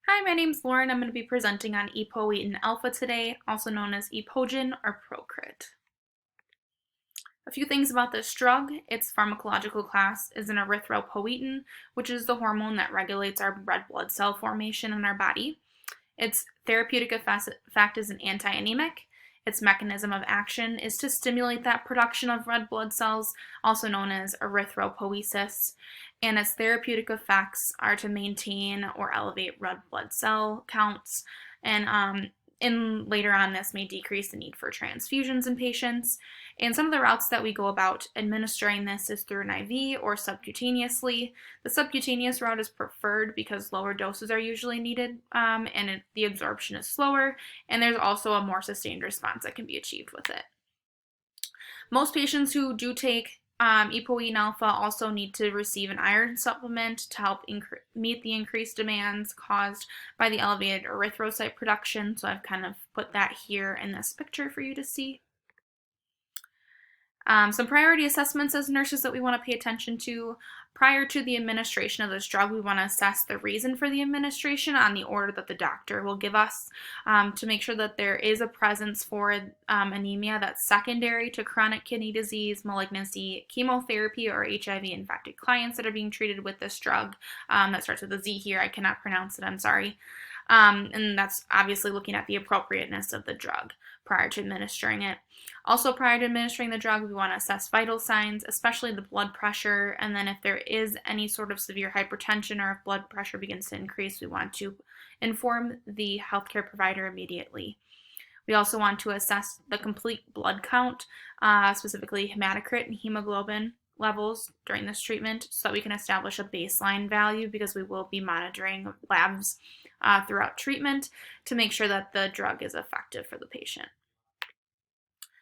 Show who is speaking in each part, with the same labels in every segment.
Speaker 1: Hi, my name's Lauren. I'm going to be presenting on Epoetin Alfa today, also known as Epoetin or Procrit. A few things about this drug. Its pharmacological class is an erythropoietin, which is the hormone that regulates our red blood cell formation in our body. Its therapeutic effect is an anti-anemic. Its mechanism of action is to stimulate that production of red blood cells, also known as erythropoiesis. And its therapeutic effects are to maintain or elevate red blood cell counts. And later on, this may decrease the need for transfusions in patients. And some of the routes that we go about administering this is through an IV or subcutaneously. The subcutaneous route is preferred because lower doses are usually needed and the absorption is slower, and there's also a more sustained response that can be achieved with it. Most patients who do take Epoetin alpha also need to receive an iron supplement to help meet the increased demands caused by the elevated erythrocyte production. So I've kind of put that here in this picture for you to see. Some priority assessments as nurses that we want to pay attention to. Prior to the administration of this drug, we want to assess the reason for the administration on the order that the doctor will give us to make sure that there is a presence for anemia that's secondary to chronic kidney disease, malignancy, chemotherapy, or HIV-infected clients that are being treated with this drug. That starts with a Z here. I cannot pronounce it. I'm sorry. And that's obviously looking at the appropriateness of the drug prior to administering it. Also, prior to administering the drug, we want to assess vital signs, especially the blood pressure, and then if there is any sort of severe hypertension or if blood pressure begins to increase, we want to inform the healthcare provider immediately. We also want to assess the complete blood count, specifically hematocrit and hemoglobin levels during this treatment so that we can establish a baseline value because we will be monitoring labs throughout treatment to make sure that the drug is effective for the patient.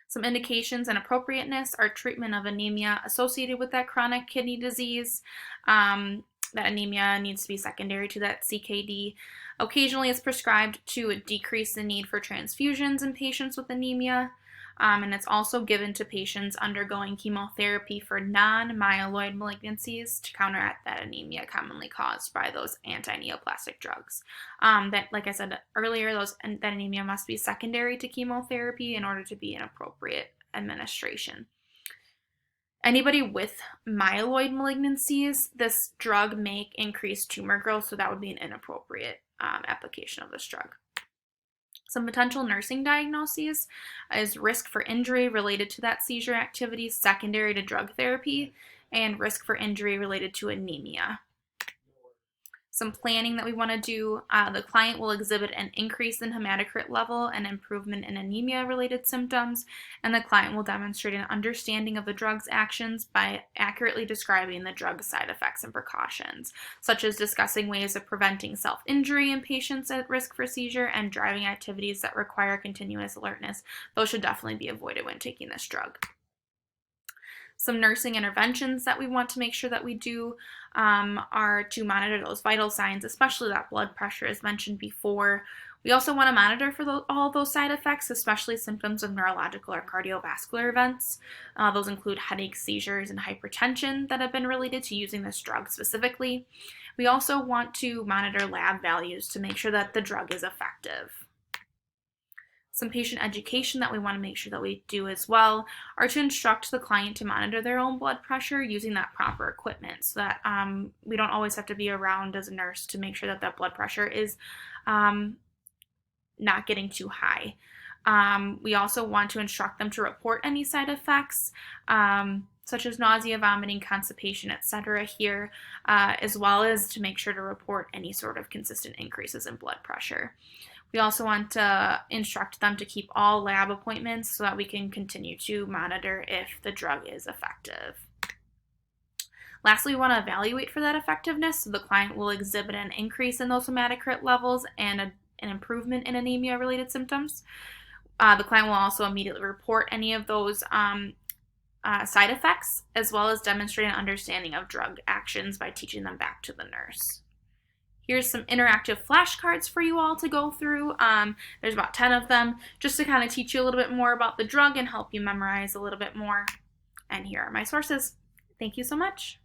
Speaker 1: Some indications and appropriateness are treatment of anemia associated with that chronic kidney disease. That anemia needs to be secondary to that CKD. Occasionally, it's prescribed to decrease the need for transfusions in patients with anemia. And it's also given to patients undergoing chemotherapy for non-myeloid malignancies to counteract that anemia commonly caused by those anti-neoplastic drugs. That, like I said earlier, that anemia must be secondary to chemotherapy in order to be an appropriate administration. Anybody with myeloid malignancies, this drug may increase tumor growth, so that would be an inappropriate application of this drug. Some potential nursing diagnoses is risk for injury related to that seizure activity secondary to drug therapy and risk for injury related to anemia. Some planning that we want to do, the client will exhibit an increase in hematocrit level and improvement in anemia-related symptoms, and the client will demonstrate an understanding of the drug's actions by accurately describing the drug's side effects and precautions, such as discussing ways of preventing self-injury in patients at risk for seizure and driving activities that require continuous alertness. Those should definitely be avoided when taking this drug. Some nursing interventions that we want to make sure that we do are to monitor those vital signs, especially that blood pressure as mentioned before. We also want to monitor for all those side effects, especially symptoms of neurological or cardiovascular events. Those include headaches, seizures, and hypertension that have been related to using this drug specifically. We also want to monitor lab values to make sure that the drug is effective. Some patient education that we want to make sure that we do as well are to instruct the client to monitor their own blood pressure using that proper equipment so that we don't always have to be around as a nurse to make sure that that blood pressure is not getting too high. We also want to instruct them to report any side effects such as nausea, vomiting, constipation, etc. here, as well as to make sure to report any sort of consistent increases in blood pressure. We also want to instruct them to keep all lab appointments so that we can continue to monitor if the drug is effective. Lastly, we want to evaluate for that effectiveness, so the client will exhibit an increase in those hematocrit levels and an improvement in anemia-related symptoms. The client will also immediately report any of those side effects, as well as demonstrate an understanding of drug actions by teaching them back to the nurse. Here's some interactive flashcards for you all to go through. There's about 10 of them, just to kind of teach you a little bit more about the drug and help you memorize a little bit more. And here are my sources. Thank you so much.